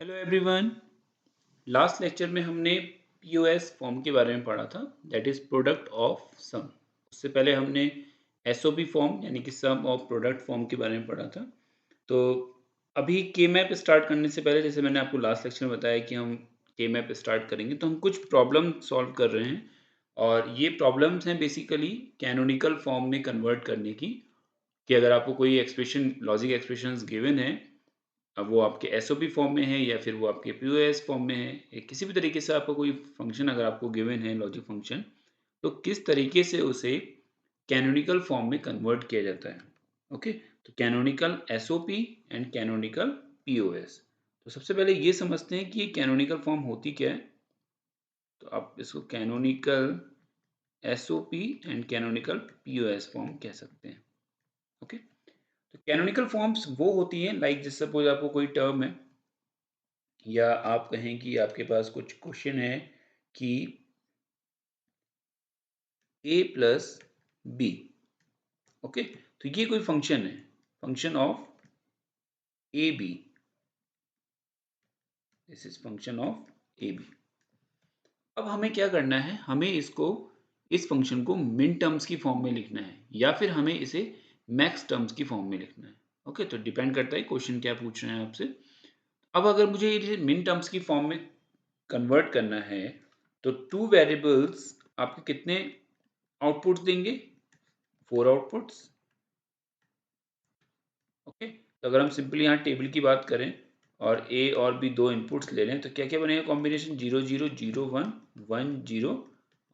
Hello everyone. Last lecture में हमने POS form के बारे में पढ़ा था, that is product of some. उससे पहले हमने एसओपी फॉर्म यानी कि सम ऑफ प्रोडक्ट फॉर्म के बारे में पढ़ा था। तो अभी के मैप स्टार्ट करने से पहले, जैसे मैंने आपको लास्ट लेक्चर में बताया कि हम के मैप स्टार्ट करेंगे, तो हम कुछ प्रॉब्लम सॉल्व कर रहे हैं। और ये प्रॉब्लम्स हैं बेसिकली कैनोनिकल फॉर्म में कन्वर्ट करने की, कि अगर आपको कोई एक्सप्रेशन, लॉजिक एक्सप्रेशंस गिवन है, अब वो आपके एसओपी फॉर्म में है या फिर वो आपके पीओएस फॉर्म में है, या किसी भी तरीके से आपका कोई फंक्शन अगर आपको गिवन है, लॉजिक फंक्शन, तो किस तरीके से उसे कैनोनिकल फॉर्म में कन्वर्ट किया जाता है। ओके, तो canonical SOP and canonical POS. तो सबसे पहले ये समझते हैं कि ये कैनोनिकल फॉर्म होती क्या है। तो आप इसको canonical SOP and canonical POS form कह सकते हैं। ओके, तो कैनोनिकल फॉर्म्स वो होती हैं, लाइक जैसे सपोज आपको कोई टर्म है, या आप कहें कि आपके पास कुछ क्वेश्चन है कि a प्लस बी। ओके, तो ये कोई फंक्शन है, function of A B, this is function of A B. अब हमें क्या करना है, हमें इसको, इस फंक्शन को मिन टर्म्स की फॉर्म में लिखना है, या फिर हमें इसे मैक्स टर्म्स की फॉर्म में लिखना है। ओके, तो डिपेंड करता है क्वेश्चन क्या पूछ रहे हैं आपसे। अब अगर मुझे इसे मिन टर्म्स की फॉर्म में कन्वर्ट करना है, तो टू वेरिएबल्स आपके कितने आउटपुट्स देंगे? 4 आउटपुट्स। ओके, तो अगर हम सिंपली यहाँ टेबल की बात करें और ए और बी दो इनपुट्स ले लें, तो क्या क्या बनेगा कॉम्बिनेशन? 0 0 0 1 1 0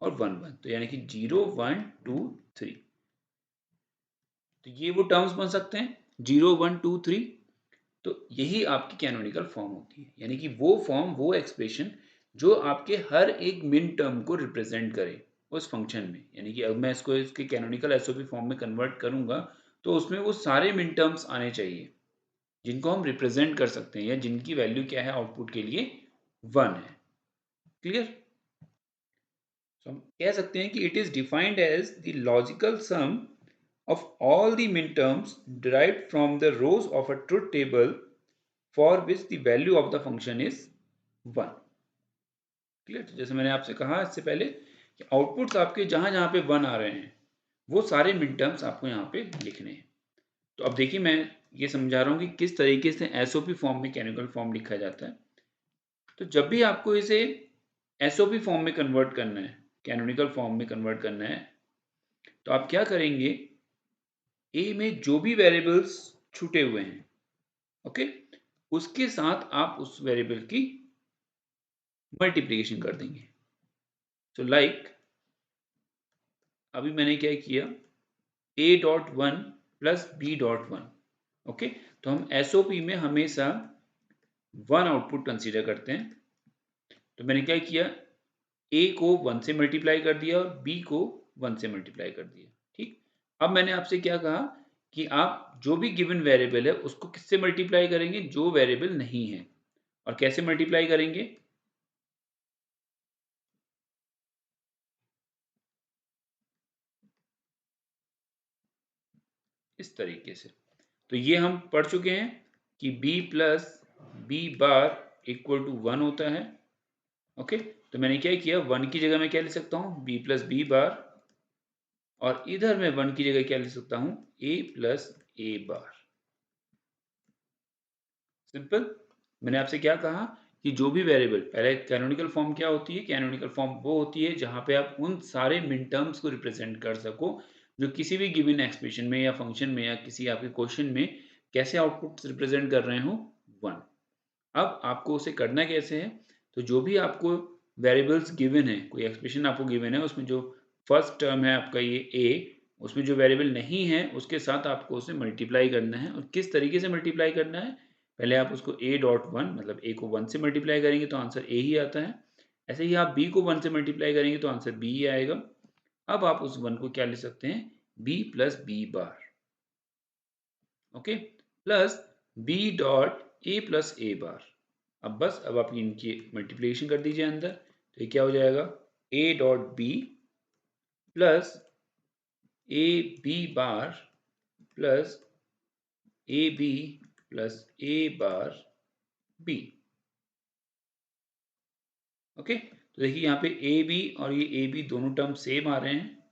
और 1 1, तो यानी कि 0 1 2 3। तो ये वो टर्म्स बन सकते हैं 0 1 2 3। तो यही आपकी कैनोनिकल फॉर्म होती है, यानी कि वो फॉर्म, वो एक्सप्रेशन जो आपके हर एक मिन टर्म को रिप्रेजेंट करे उस फंक्शन में। यानी कि अब मैं इसको इसके कैनोनिकल एसओपी फॉर्म में कन्वर्ट करूंगा, तो उसमें वो सारे मिन टर्म्स आने चाहिए जिनको हम रिप्रेजेंट कर सकते हैं, या जिनकी वैल्यू क्या है आउटपुट के लिए? 1 है। क्लियर? तो हम कह सकते हैं कि it is defined as the logical sum of all the minterms derived from the rows of a truth table for which the value of the function is 1। Clear? तो जैसे मैंने आपसे कहा इससे पहले कि आउटपुट्स आपके जहां जहां पे 1 आ रहे हैं, वो सारे मिड टर्म्स आपको यहाँ पे लिखने हैं। तो अब देखिए, मैं ये समझा रहा हूँ कि किस तरीके से एसओपी फॉर्म में कैनोनिकल फॉर्म लिखा जाता है। तो जब भी आपको इसे एसओपी फॉर्म में कन्वर्ट करना है, कैनोनिकल फॉर्म में कन्वर्ट करना है, तो आप क्या करेंगे? ए में जो भी वेरिएबल्स छूटे हुए हैं, ओके, उसके साथ आप उस वेरिएबल की मल्टीप्लिकेशन कर देंगे। तो लाइक अभी मैंने क्या किया, a dot one plus B dot one. Okay, तो हम एसओपी में हमेशा 1 आउटपुट कंसीडर करते हैं। तो मैंने क्या किया, a को 1 से मल्टीप्लाई कर दिया और b को 1 से मल्टीप्लाई कर दिया। ठीक, अब मैंने आपसे क्या कहा कि आप जो भी गिवन वेरिएबल है उसको किससे मल्टीप्लाई करेंगे? जो वेरिएबल नहीं है। और कैसे मल्टीप्लाई करेंगे? इस तरीके से। तो ये हम पढ़ चुके हैं कि b plus B bar equal to 1 होता है। ओके, तो मैंने क्या किया, 1 की जगह मैं क्या लिख सकता हूँ? b प्लस बी बार, और इधर मैं 1 की जगह क्या लिख सकता हूँ? a plus A bar. Simple. मैंने आपसे क्या कहा कि जो भी वेरिएबल, पहले कैनोनिकल फॉर्म क्या होती है? कैनोनिकल फॉर्म वो होती है जहां पे आप उन सारे मिन टर्म्स को रिप्रेजेंट कर सको जो किसी भी गिवन एक्सप्रेशन में या फंक्शन में या किसी आपके क्वेश्चन में कैसे आउटपुट रिप्रेजेंट कर रहे हो? 1। अब आपको उसे करना कैसे है? तो जो भी आपको वेरिएबल्स गिवन है, कोई एक्सप्रेशन आपको गिवन है, उसमें जो फर्स्ट टर्म है आपका ये a, उसमें जो वेरिएबल नहीं है उसके साथ आपको उसे मल्टीप्लाई करना है। और किस तरीके से मल्टीप्लाई करना है? पहले आप उसको a डॉट वन, मतलब a को 1 से मल्टीप्लाई करेंगे तो आंसर a ही आता है। ऐसे ही आप b को 1 से मल्टीप्लाई करेंगे तो आंसर b ही आएगा। अब आप उस 1 को क्या लिख सकते हैं? b plus B bar. Okay, plus b dot a plus A bar. अब बस, अब आप इनकी मल्टीप्लिकेशन कर दीजिए अंदर, तो ये क्या हो जाएगा? a dot B plus A B bar plus A B plus A bar B. Okay, तो देखिए यहाँ पे ए बी और ये ए बी दोनों टर्म सेम आ रहे हैं,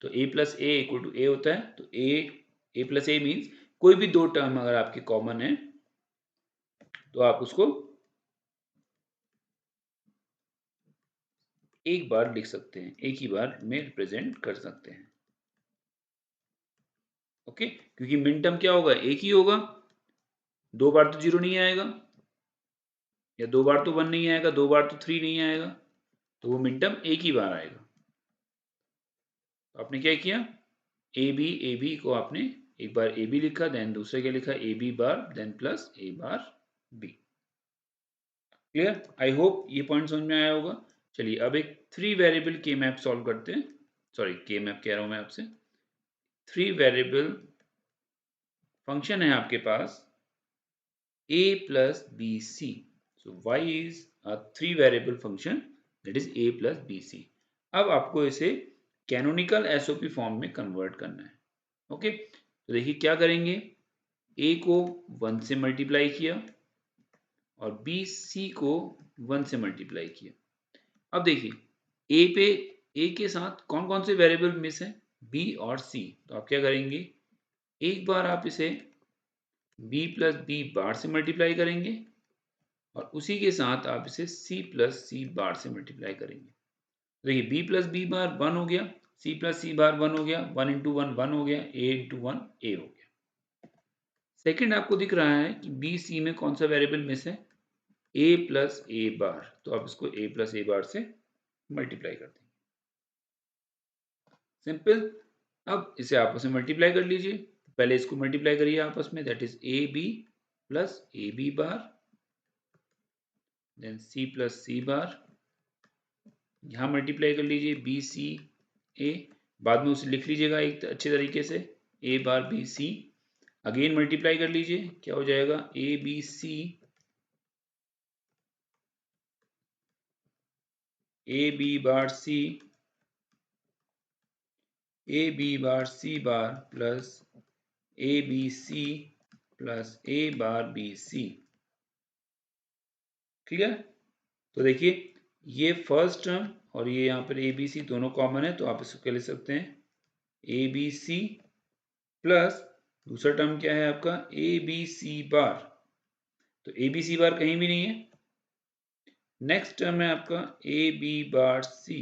तो A plus A equal to A होता है, तो ए प्लस ए मीन्स कोई भी दो टर्म अगर आपके कॉमन है तो आप उसको एक बार लिख सकते हैं, एक ही बार में रिप्रेजेंट कर सकते हैं। ओके, क्योंकि मिन टर्म क्या होगा, एक ही होगा, दो बार तो जीरो नहीं आएगा, या दो बार तो वन नहीं आएगा, दो बार तो थ्री नहीं आएगा, तो वो मिन टर्म एक ही बार आएगा। तो आपने क्या किया, ए बी को आपने एक बार ए बी लिखा, देन दूसरे के लिखा A B bar, then plus A bar B. Clear, I hope ये पॉइंट समझ में आया होगा। चलिए अब एक थ्री वेरिएबल के मैप सॉल्व करते हैं, सॉरी के मैप कह रहा हूं मैं आपसे, थ्री वेरिएबल फंक्शन है आपके पास a plus bc. So y is a three variable function that is a plus bc. अब आपको इसे कैनोनिकल एसओपी फॉर्म में कन्वर्ट करना है। ओके, तो देखिए क्या करेंगे, a को 1 से मल्टीप्लाई किया और bc को 1 से मल्टीप्लाई किया। अब देखिए a के साथ कौन कौन से वेरिएबल मिस है, b और c, तो आप क्या करेंगे, एक बार आप इसे b प्लस बी बार से मल्टीप्लाई करेंगे और उसी के साथ आप इसे c प्लस सी बार से मल्टीप्लाई करेंगे। देखिए b प्लस बी बार 1 हो गया, c प्लस सी बार 1 हो गया, 1 इंटू वन 1 हो गया, a इंटू वन a हो गया। सेकेंड आपको दिख रहा है कि b c में कौन सा वेरिएबल मिस है, a प्लस ए बार, तो आप इसको a प्लस ए बार से मल्टीप्लाई कर देंगे। सिंपल, अब इसे आपस में मल्टीप्लाई कर लीजिए, पहले इसको मल्टीप्लाई करिए आपस में, that is A B plus A B bar, then c plus C bar, यहाँ मल्टीप्लाई कर लीजिए बी सी ए, बाद में उसे लिख लीजिएगा एक अच्छे तरीके से, A bar B C, again multiply कर लीजिए, क्या हो जाएगा, A B C, A B bar C, A B bar C bar plus A B C plus A bar B C. Clear, तो देखिए ये फर्स्ट टर्म और ये यहाँ पर ए बी सी दोनों कॉमन है, तो आप इसको क्या लिख सकते हैं, ए बी सी प्लस दूसरा टर्म क्या है आपका, ए बी सी बार, तो ए बी सी बार कहीं भी नहीं है। नेक्स्ट टर्म है आपका A B bar C,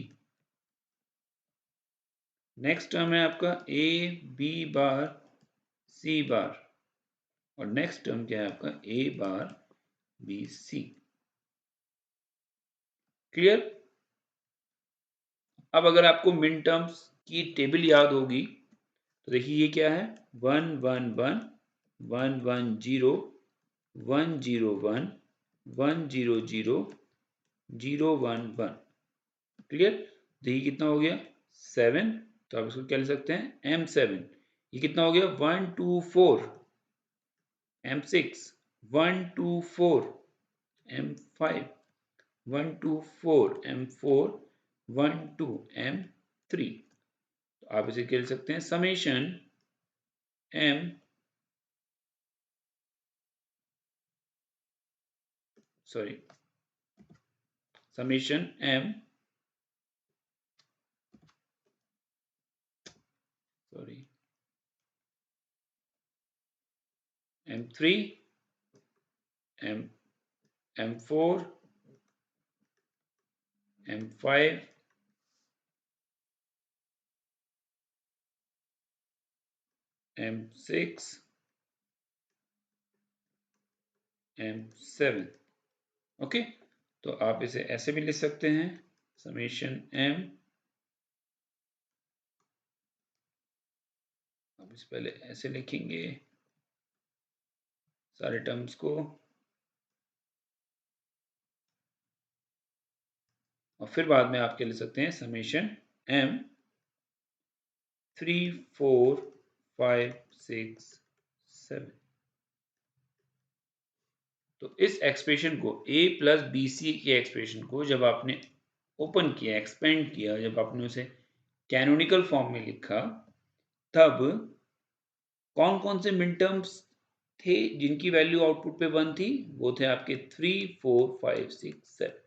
next term है आपका ए बी बार सी बार, और नेक्स्ट टर्म क्या है आपका ए बार बी सी। क्लियर, अब अगर आपको मिन टर्म्स की टेबल याद होगी तो देखिए ये क्या है, 1 1 1 1 1 0 1 0 1 1 0 0 0 1 1। क्लियर, देखिए कितना हो गया 7, तो आप इसको क्या लिख सकते हैं M7। ये कितना हो गया 1 2 4 M6, 1 2 4 M5, 1 2 4 M4, 1 2 M3। तो आप इसे क्या लिख सकते हैं, summation M, sorry summation M, sorry M3 M M4 M5 M6 M7। Okay, तो आप इसे ऐसे भी लिख सकते हैं, समेशन M, अब इस पहले ऐसे लिखेंगे सारे टर्म्स को, और फिर बाद में आप क्या लिख सकते हैं, समेशन M 3 4 5 6 7। तो इस एक्सप्रेशन को a प्लस बी सी के एक्सप्रेशन को जब आपने ओपन किया, एक्सपेंड किया, जब आपने उसे कैनोनिकल फॉर्म में लिखा, तब कौन कौन से मिन टर्म्स थे जिनकी वैल्यू आउटपुट पे 1 थी, वो थे आपके 3 4 5 6 7।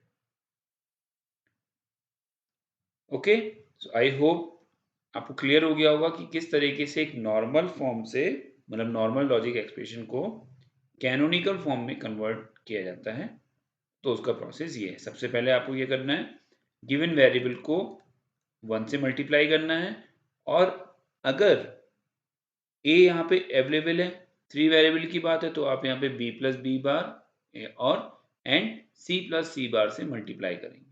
ओके, सो आई होप आपको क्लियर हो गया होगा कि किस तरीके से एक नॉर्मल फॉर्म से, मतलब नॉर्मल लॉजिक एक्सप्रेशन को कैनोनिकल फॉर्म में कन्वर्ट किया जाता है। तो उसका प्रोसेस ये है, सबसे पहले आपको ये करना है, गिवन वेरिएबल को 1 से मल्टीप्लाई करना है, और अगर a यहाँ पे अवेलेबल है, 3 वेरिएबल की बात है, तो आप यहाँ पे b प्लस बी बार और एंड c प्लस सी बार से मल्टीप्लाई करेंगे।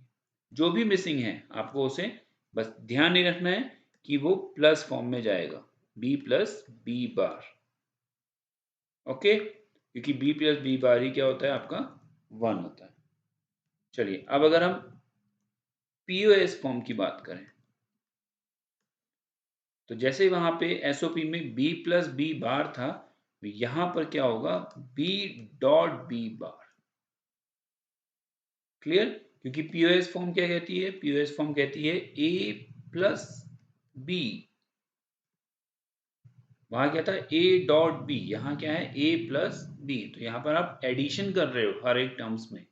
जो भी मिसिंग है आपको उसे बस ध्यान नहीं रखना है कि वो प्लस फॉर्म में जाएगा, b plus B bar. Okay, क्योंकि b प्लस बी बार ही क्या होता है आपका 1 होता है। चलिए, अब अगर हम पीओएस फॉर्म की बात करें, तो जैसे वहां पे एसओपी में b प्लस बी बार था, यहां पर क्या होगा, b dot B bar. Clear, क्योंकि पीओएस फॉर्म क्या कहती है, पीओएस फॉर्म कहती है a प्लस बी, वहां क्या था a डॉट बी, यहाँ क्या है a प्लस बी। तो यहाँ पर आप एडिशन कर रहे हो हर एक टर्म्स में,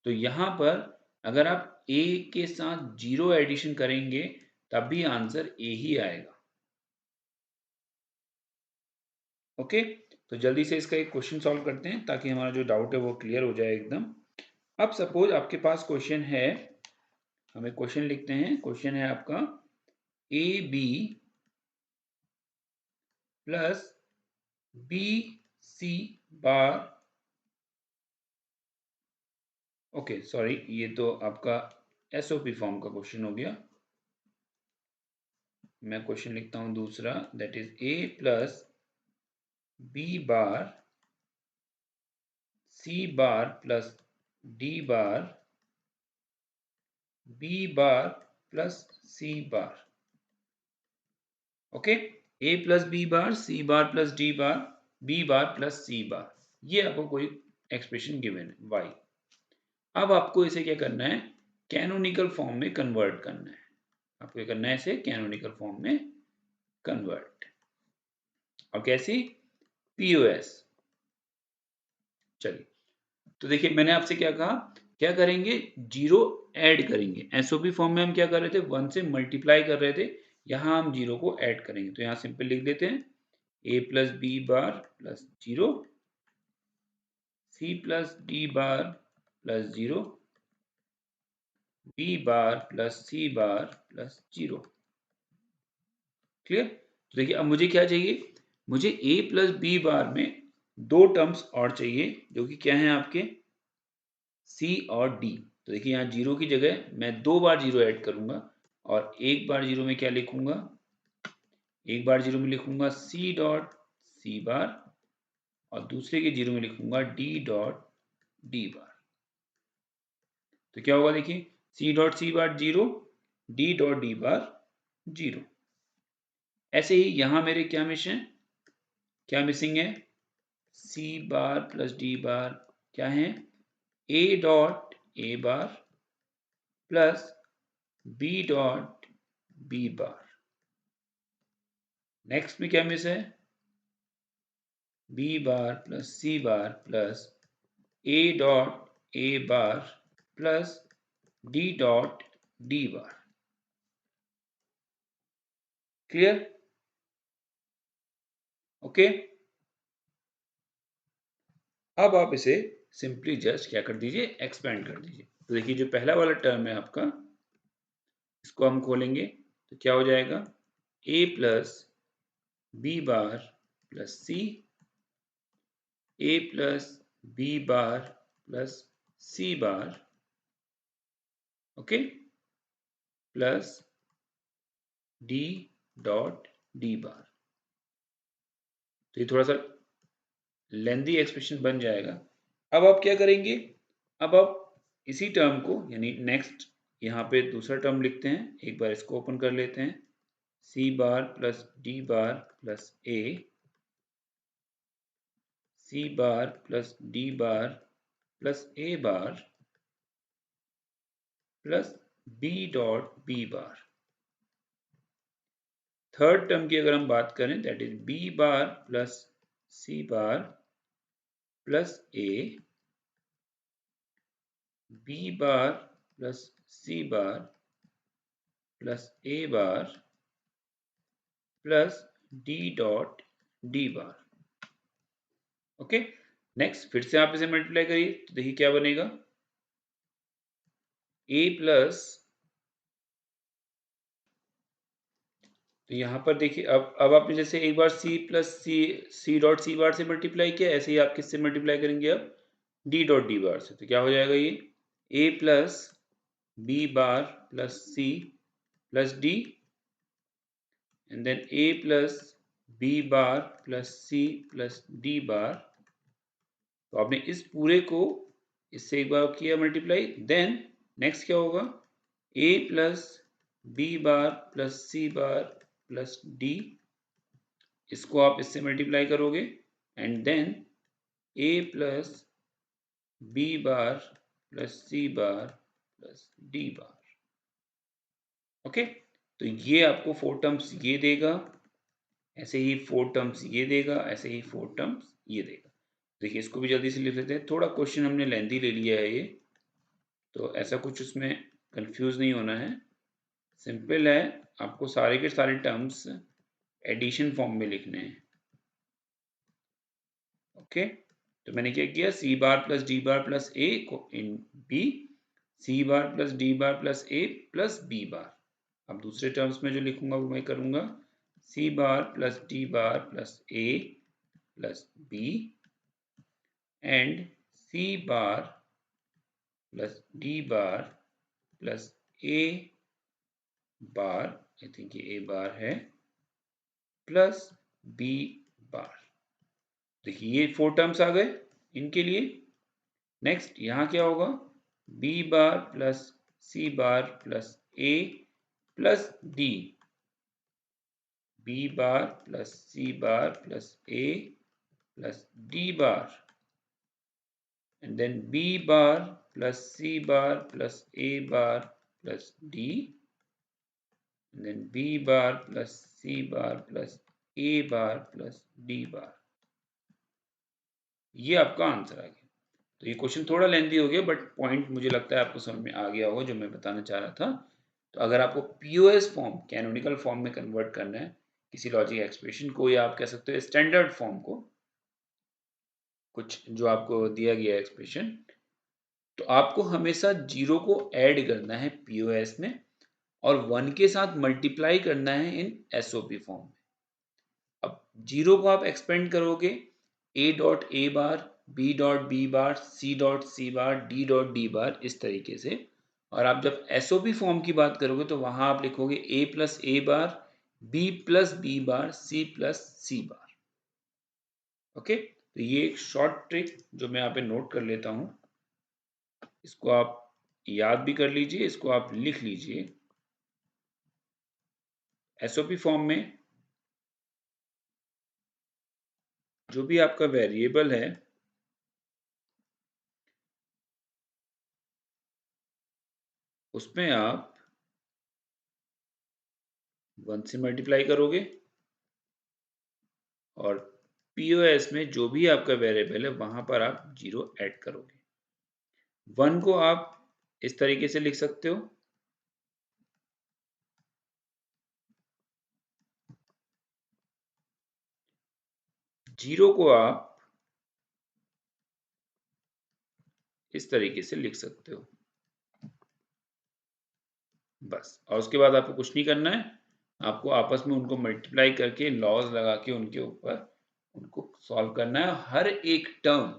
तो यहाँ पर अगर आप a के साथ 0 एडिशन करेंगे तब भी आंसर a ही आएगा। ओके, तो जल्दी से इसका एक क्वेश्चन सॉल्व करते हैं ताकि हमारा जो डाउट है वो क्लियर हो जाए एकदम। अब सपोज आपके पास क्वेश्चन है, हमें क्वेश्चन लिखते हैं, क्वेश्चन है आपका A B plus B C bar, okay sorry, ये तो आपका एसओपी फॉर्म का क्वेश्चन हो गया। मैं क्वेश्चन लिखता हूं दूसरा, that is A plus B bar C bar plus D bar B bar plus C bar. Okay, A plus B bar C bar plus D bar B bar plus C bar, ये आपको कोई expression given है Y. अब आपको इसे क्या करना है, कैनोनिकल फॉर्म में कन्वर्ट करना है। आपको क्या करना है, इसे कैनोनिकल फॉर्म में कन्वर्ट, और कैसी, पीओएस। चलिए, तो देखिए मैंने आपसे क्या कहा, क्या करेंगे, 0 ऐड करेंगे। एसओपी फॉर्म में हम क्या कर रहे थे, 1 से मल्टीप्लाई कर रहे थे, यहां हम 0 को ऐड करेंगे। तो यहां सिंपल लिख देते हैं a plus B bar plus 0 C plus D bar plus 0 B bar plus C bar plus 0। Clear, तो देखिए अब मुझे क्या चाहिए, मुझे a प्लस बी बार में दो टर्म्स और चाहिए, जो कि क्या है आपके c और d। तो देखिए यहाँ 0 की जगह मैं 2 बार 0 ऐड करूंगा, और एक बार 0 में क्या लिखूंगा, एक बार 0 में लिखूंगा c डॉट सी बार, और दूसरे के 0 में लिखूंगा d डॉट डी बार। तो क्या होगा देखिए, c डॉट सी बार 0, d डॉट डी बार 0। ऐसे ही यहां मेरे क्या मिशन, क्या मिसिंग है, c बार प्लस d बार क्या है, a dot a bar plus b dot b bar. Next में क्या मिस है, b bar plus c bar plus a dot a bar plus d dot d bar. Clear, okay. अब आप इसे simply just क्या कर दीजिए, एक्सपेंड कर दीजिए। तो देखिए जो पहला वाला टर्म है आपका, इसको हम खोलेंगे तो क्या हो जाएगा, a plus B bar plus C, a plus B bar plus C bar, okay, plus d dot D bar. तो ये थोड़ा सा लेंदी एक्सप्रेशन बन जाएगा। अब आप क्या करेंगे, अब आप इसी टर्म को, यानी नेक्स्ट यहाँ पे दूसरा टर्म लिखते हैं, एक बार इसको ओपन कर लेते हैं, C bar plus D bar plus A, C bar plus D bar plus A bar plus B dot B bar. Third term की अगर हम बात करें, that is B bar plus C bar plus A, B bar plus C bar plus A bar plus D dot D bar. Okay, next फिर से आप इसे multiply करिए तो देखिए क्या बनेगा, ए प्लस, तो यहाँ पर देखिए अब आपने जैसे एक बार सी प्लस सी डॉट सी बार से मल्टीप्लाई किया, ऐसे ही आप किससे मल्टीप्लाई करेंगे अब, डी डॉट डी बार से। तो क्या हो जाएगा ये, A plus B bar plus C plus D and then A plus B bar plus C plus D bar. तो आपने इस पूरे को इससे एक बार किया मल्टीप्लाई, देन नेक्स्ट क्या होगा, A plus B bar plus C bar plus D, इसको आप इससे मल्टीप्लाई करोगे and then A plus B bar plus C bar plus D bar. Okay, तो ये आपको 4 टर्म्स ये देगा, ऐसे ही 4 टर्म्स ये देगा, ऐसे ही 4 टर्म्स ये देगा। देखिए इसको भी जल्दी से लिख लेते हैं, थोड़ा क्वेश्चन हमने लेंथी ले लिया है ये, तो ऐसा कुछ उसमें कंफ्यूज नहीं होना है, सिंपल है। आपको सारे के सारे टर्म्स एडिशन फॉर्म में लिखने हैं। ओके, तो मैंने क्या किया, C bar plus D bar plus A को in B, C bar plus D bar plus A plus B bar. अब दूसरे टर्म्स में जो लिखूंगा वो मैं करूंगा, C bar plus D bar plus A plus B and C bar plus D bar plus A bar, I think ये A बार है, प्लस बी बार। देखिए ये 4 टर्म्स आ गए इनके लिए। नेक्स्ट यहाँ क्या होगा, B bar plus C bar plus A plus D, B bar plus C bar plus A plus D bar and then B bar plus C bar plus A bar plus D and then B bar plus C bar plus A bar plus D bar. ये आपका answer आ गया। तो ये question थोड़ा lengthy हो गया but point मुझे लगता है आपको समझ में आ गया होगा जो मैं बताना चाह रहा था। तो अगर आपको पीओएस फॉर्म कैनोनिकल फॉर्म में कन्वर्ट करना है किसी लॉजिक एक्सप्रेशन को, या आप कह सकते हो स्टैंडर्ड फॉर्म को, कुछ जो आपको दिया गया एक्सप्रेशन, तो आपको हमेशा जीरो को ऐड करना है पीओएस में और 1 के साथ मल्टीप्लाई करना है इन एसओपी फॉर्म में। अब जीरो को आप एक्सपेंड करोगे A dot A bar, B dot B bar, C dot C bar, D dot D bar, इस तरीके से। और आप जब एसओपी फॉर्म की बात करोगे तो वहां आप लिखोगे A plus A bar, B plus B bar, C plus C bar. Okay, तो ये एक शॉर्ट ट्रिक जो मैं यहाँ पे नोट कर लेता हूं, इसको आप याद भी कर लीजिए, इसको आप लिख लीजिए। एसओपी फॉर्म में जो भी आपका वेरिएबल है उसमें आप 1 से मल्टीप्लाई करोगे और पीओएस में जो भी आपका वेरिएबल है वहां पर आप जीरो ऐड करोगे। 1 को आप इस तरीके से लिख सकते हो, जीरो को आप इस तरीके से लिख सकते हो बस। और उसके बाद आपको कुछ नहीं करना है, आपको आपस में उनको मल्टीप्लाई करके लॉज लगा के उनके ऊपर उनको सॉल्व करना है। हर एक टर्म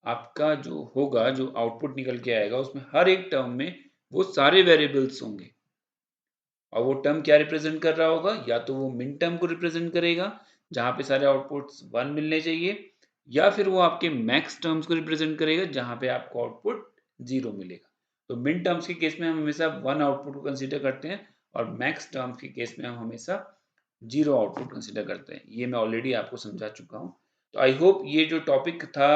आपका जो होगा, जो आउटपुट निकल के आएगा, उसमें हर एक टर्म में वो सारे वेरिएबल्स होंगे और वो टर्म क्या रिप्रेजेंट कर रहा होगा, या तो वो मिन टर्म को रिप्रेजेंट करेगा जहां पे सारे आउटपुट्स 1 मिलने चाहिए, या फिर वो आपके मैक्स टर्म्स को रिप्रेजेंट करेगा जहां पे आपको आउटपुट 0 मिलेगा। तो मिन टर्म्स के केस में हम हमेशा 1 आउटपुट को कंसीडर करते हैं और मैक्स टर्म्स के केस में हम हमेशा 0 आउटपुट कंसीडर करते हैं। ये मैं ऑलरेडी आपको समझा चुका हूँ। तो आई होप ये जो टॉपिक था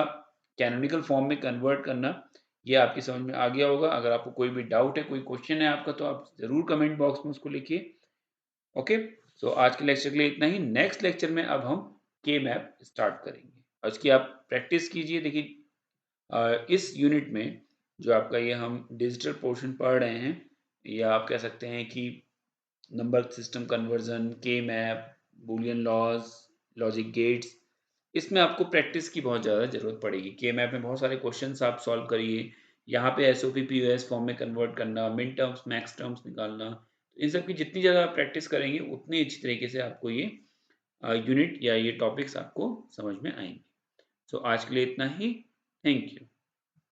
कैनोनिकल फॉर्म में कन्वर्ट करना, ये आपकी समझ में आ गया होगा। अगर आपको कोई भी डाउट है, कोई क्वेश्चन है आपका, तो आप जरूर कमेंट बॉक्स में उसको लिखिए। ओके, सो आज के लेक्चर के लिए इतना ही। नेक्स्ट लेक्चर में अब हम के मैप स्टार्ट करेंगे और इसकी आप प्रैक्टिस कीजिए। देखिए इस यूनिट में जो आपका ये हम डिजिटल पोर्शन पढ़ रहे हैं, या आप कह सकते हैं कि number system conversion, K map, Boolean laws, logic gates, इसमें आपको प्रैक्टिस की बहुत ज़्यादा ज़रूरत पड़ेगी। के मैप में बहुत सारे क्वेश्चंस आप सॉल्व करिए, यहाँ पे एसओपी पीओएस फॉर्म में कन्वर्ट करना, मिन टर्म्स, मैक्स टर्म्स निकालना, तो इन सब की जितनी ज़्यादा आप प्रैक्टिस करेंगे उतनी अच्छी तरीके से आपको ये यूनिट या ये टॉपिक्स आपको समझ में आएंगे। सो आज के लिए इतना ही। Thank you.